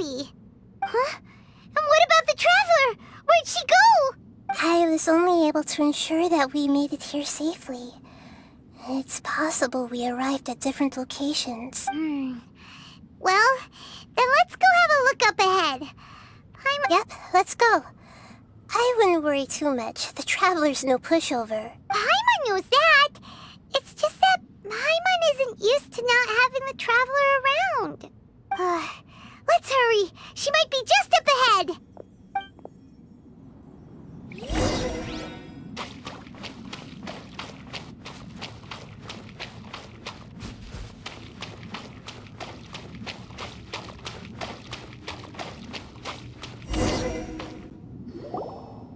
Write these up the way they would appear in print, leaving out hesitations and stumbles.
see. Huh? And what about the Traveler? Where'd she go? I was only able to ensure that we made it here safely. It's possible we arrived at different locations. Well, then let's go have a look up ahead. Yep, let's go. I wouldn't worry too much. The Traveler's no pushover. Paimon knows that. It's just that Paimon isn't used to not having the Traveler around. Let's hurry. She might be just up ahead.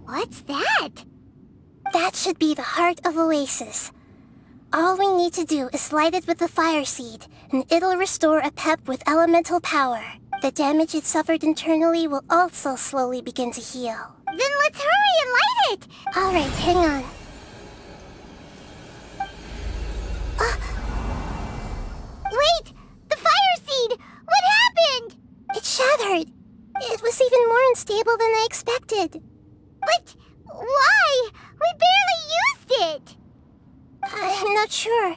What's that? That should be the heart of Oasis. All we need to do is light it with the fire seed, and it'll restore a pep with elemental power. The damage it suffered internally will also slowly begin to heal. Then let's hurry and light it! Alright, hang on. Wait! The fire seed! What happened? It shattered. It was even more unstable than I expected. But why? We barely used it! I'm not sure.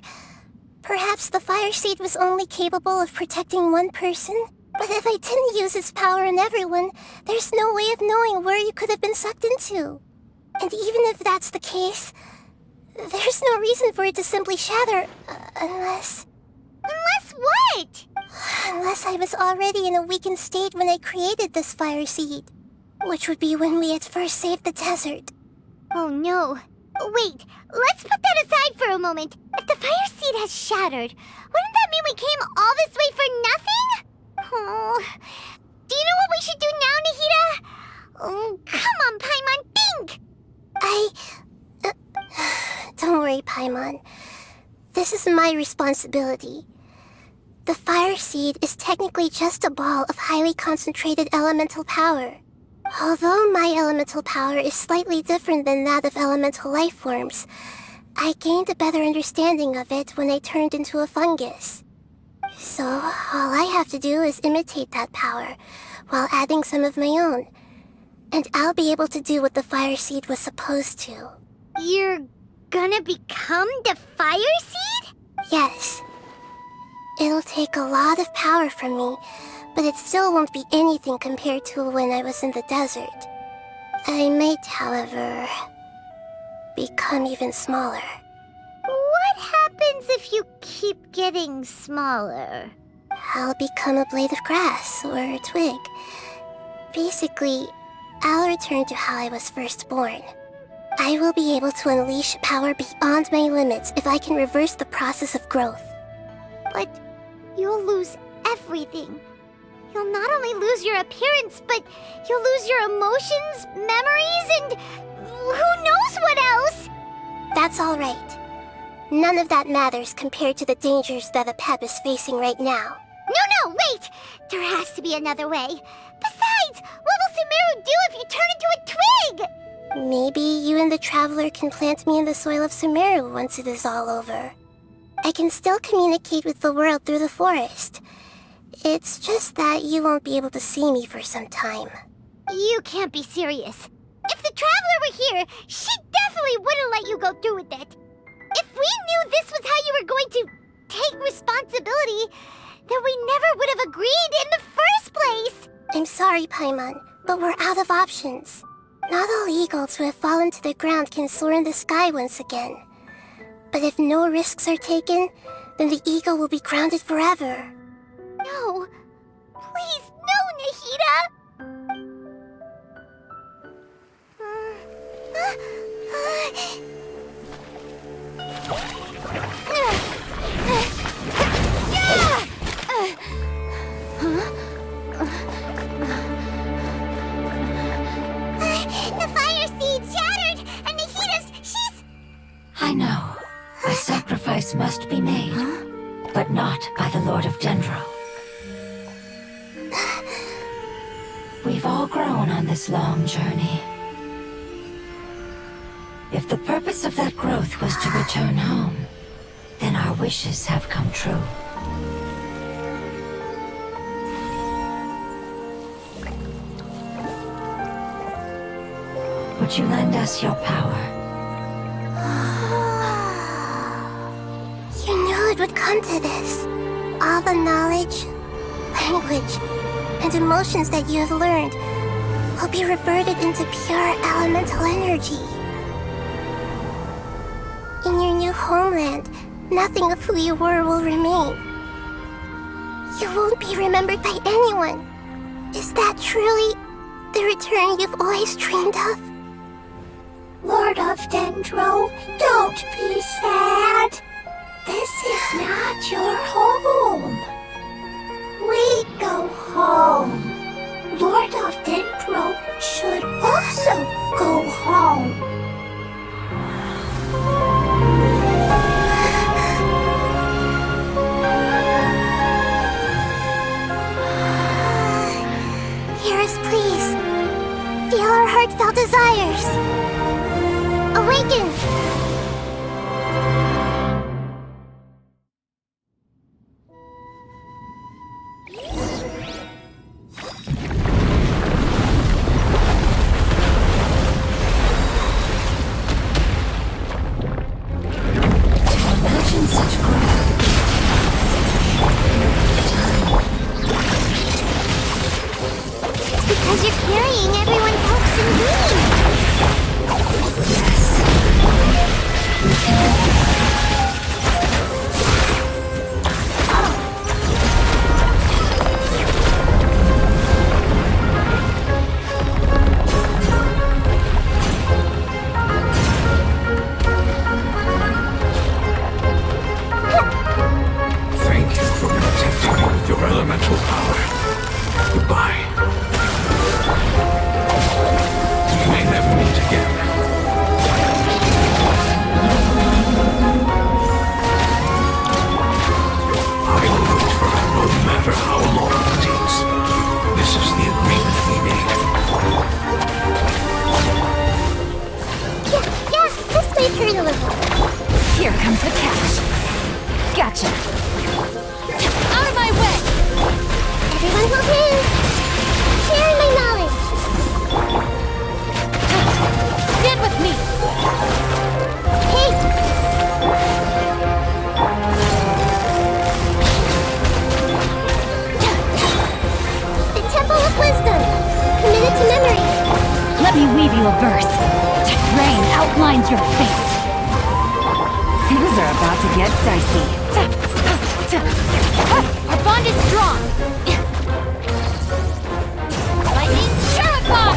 Perhaps the fire seed was only capable of protecting one person? But if I didn't use its power on everyone, there's no way of knowing where you could have been sucked into. And even if that's the case, there's no reason for it to simply shatter, unless... Unless what? Unless I was already in a weakened state when I created this fire seed. Which would be when we had first saved the desert. Oh no. Wait, let's put that aside for a moment. If the fire seed has shattered, wouldn't that mean we came all this way for nothing? Oh, do you know what we should do now, Nahida? Oh, come on, Paimon, think! Don't worry, Paimon. This is my responsibility. The fire seed is technically just a ball of highly concentrated elemental power. Although my elemental power is slightly different than that of elemental life forms, I gained a better understanding of it when I turned into a fungus. So, all I have to do is imitate that power, while adding some of my own. And I'll be able to do what the fire seed was supposed to. You're gonna become the fire seed? Yes. It'll take a lot of power from me, but it still won't be anything compared to when I was in the desert. I might, however, become even smaller. What happens if you keep getting smaller? I'll become a blade of grass or a twig. Basically, I'll return to how I was first born. I will be able to unleash power beyond my limits if I can reverse the process of growth. But you'll lose everything. You'll not only lose your appearance, but you'll lose your emotions, memories, and who knows what else? That's all right. None of that matters compared to the dangers that a pep is facing right now. No, wait! There has to be another way. Besides, what will Sumeru do if you turn into a twig? Maybe you and the Traveler can plant me in the soil of Sumeru once it is all over. I can still communicate with the world through the forest. It's just that you won't be able to see me for some time. You can't be serious. If the Traveler were here, she definitely wouldn't let you go through with it. If we knew this was how you were going to take responsibility, then we never would have agreed in the first place! I'm sorry, Paimon, but we're out of options. Not all eagles who have fallen to the ground can soar in the sky once again. But if no risks are taken, then the eagle will be grounded forever. No. Please, no, Nahida! The fire seed shattered, and she's... I know. A sacrifice must be made, but not by the Lord of Dendro. We've all grown on this long journey. If the purpose of that growth was to return home, then our wishes have come true. would you lend us your power? You knew it would come to this. All the knowledge, language, and emotions that you have learned will be reverted into pure elemental energy. In your new homeland, nothing of who you were will remain. You won't be remembered by anyone. Is that truly the return you've always dreamed of? Lord of Dendro, don't be sad. This is not your home. We go home. Lord of Dendro should also go home. Hear us, please. Feel our heartfelt desires. Awaken! Imagine such growth. Because you're carrying everyone's hopes and dreams. Thank you for protecting me with your elemental power. Goodbye. We may never meet again. I will wait for her no matter how long it takes. This is the agreement we made. Yeah, this might hurt a little. Here comes the cash. Gotcha. Out of my way! Everyone hold hands. Sharing my knowledge. Stand with me! Hey! The Temple of Wisdom. Committed to memory. Let me weave you a verse. Rain outlines your fate. Things are about to get dicey. Our bond is strong. Lightning Shuriken!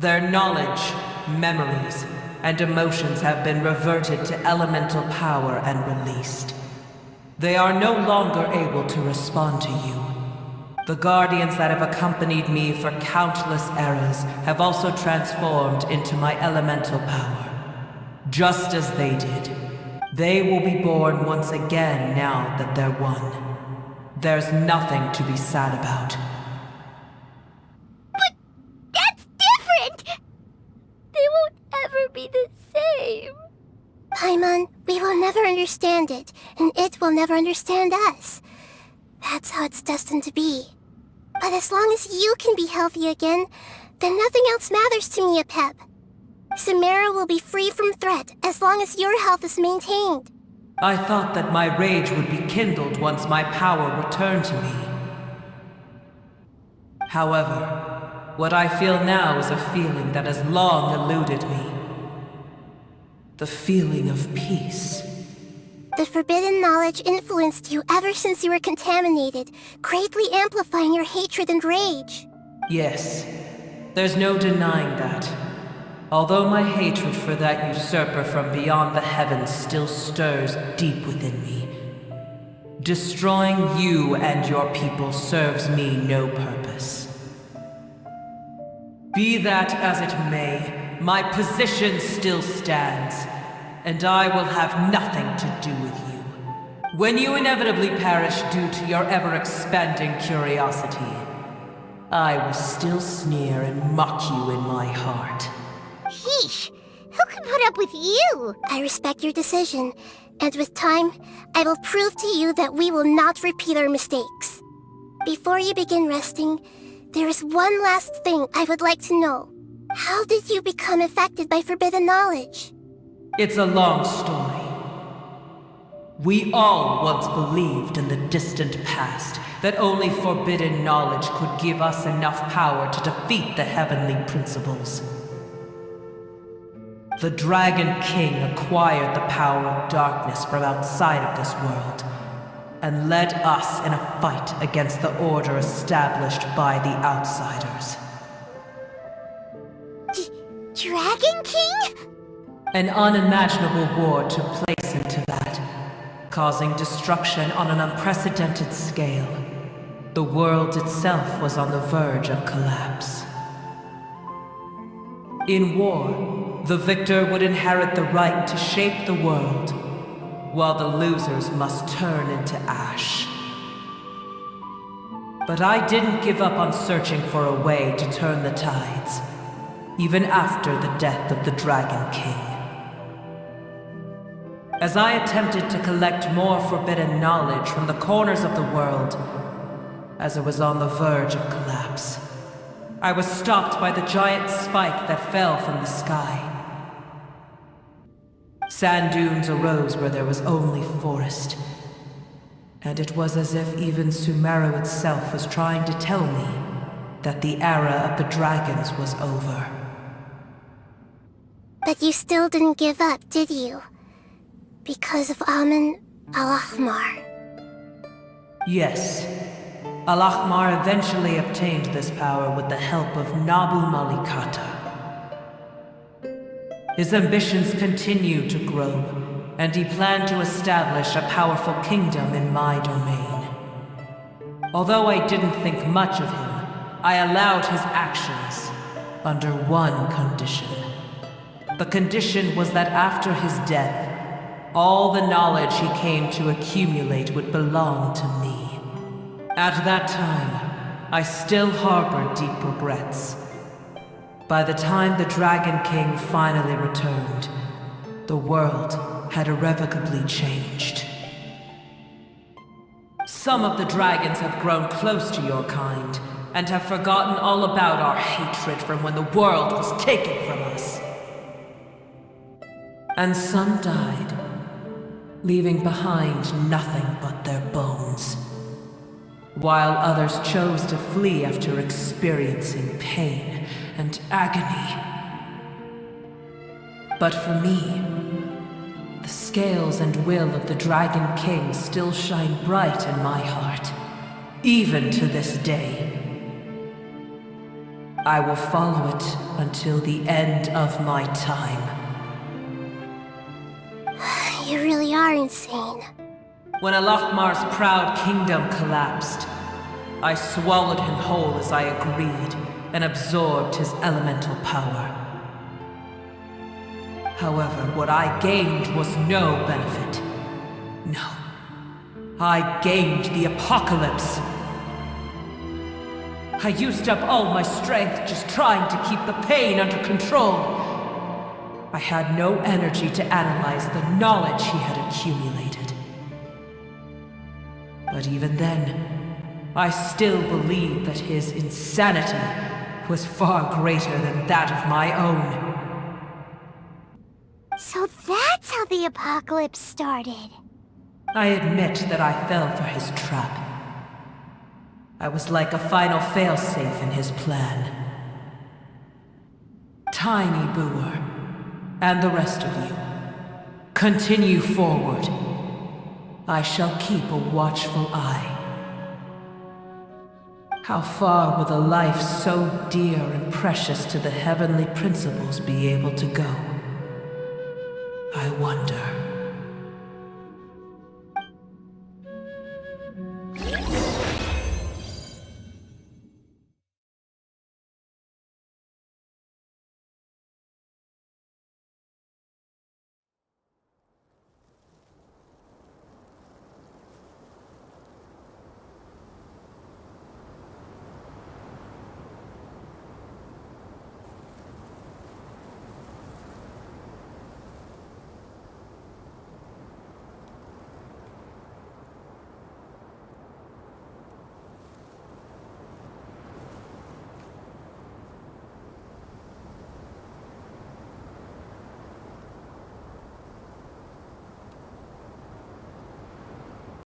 Their knowledge, memories, and emotions have been reverted to elemental power and released. They are no longer able to respond to you. The guardians that have accompanied me for countless eras have also transformed into my elemental power. Just as they did. They will be born once again now that they're one. There's nothing to be sad about. But that's different! They won't ever be the same. Paimon, we will never understand it, and it will never understand us. That's how it's destined to be. But as long as you can be healthy again, then nothing else matters to me, Apep. Samara will be free from threat as long as your health is maintained. I thought that my rage would be kindled once my power returned to me. However, what I feel now is a feeling that has long eluded me. The feeling of peace. The forbidden knowledge influenced you ever since you were contaminated, greatly amplifying your hatred and rage. Yes, there's no denying that. Although my hatred for that usurper from beyond the heavens still stirs deep within me, destroying you and your people serves me no purpose. Be that as it may, my position still stands, and I will have nothing to do with you. When you inevitably perish due to your ever-expanding curiosity, I will still sneer and mock you in my heart. Yeesh, who can put up with you? I respect your decision, and with time, I will prove to you that we will not repeat our mistakes. Before you begin resting, there is one last thing I would like to know. How did you become affected by forbidden knowledge? It's a long story. We all once believed in the distant past that only forbidden knowledge could give us enough power to defeat the heavenly principles. The Dragon King acquired the power of darkness from outside of this world, and led us in a fight against the order established by the outsiders. Dragon King? An unimaginable war took place into that, causing destruction on an unprecedented scale. The world itself was on the verge of collapse. In war, the victor would inherit the right to shape the world, while the losers must turn into ash. But I didn't give up on searching for a way to turn the tides, even after the death of the Dragon King. As I attempted to collect more forbidden knowledge from the corners of the world, as it was on the verge of collapse, I was stopped by the giant spike that fell from the sky. Sand dunes arose where there was only forest, and it was as if even Sumeru itself was trying to tell me that the era of the dragons was over. But you still didn't give up, did you? Because of Amun Al-Ahmar. Yes. Al-Ahmar eventually obtained this power with the help of Nabu Malikata. His ambitions continued to grow, and he planned to establish a powerful kingdom in my domain. Although I didn't think much of him, I allowed his actions under one condition. The condition was that after his death, all the knowledge he came to accumulate would belong to me. At that time, I still harbored deep regrets. By the time the Dragon King finally returned, the world had irrevocably changed. Some of the dragons have grown close to your kind, and have forgotten all about our hatred from when the world was taken from us. And some died, leaving behind nothing but their bones, while others chose to flee after experiencing pain and agony. But for me, the scales and will of the Dragon King still shine bright in my heart, even to this day. I will follow it until the end of my time. You really are insane. When Alokmar's proud kingdom collapsed, I swallowed him whole as I agreed and absorbed his elemental power. However, what I gained was no benefit. No. I gained the apocalypse. I used up all my strength just trying to keep the pain under control. I had no energy to analyze the knowledge he had accumulated. But even then, I still believed that his insanity was far greater than that of my own. So that's how the apocalypse started. I admit that I fell for his trap. I was like a final failsafe in his plan. Tiny Booer, and the rest of you, continue forward. I shall keep a watchful eye. How far will a life so dear and precious to the heavenly principles be able to go?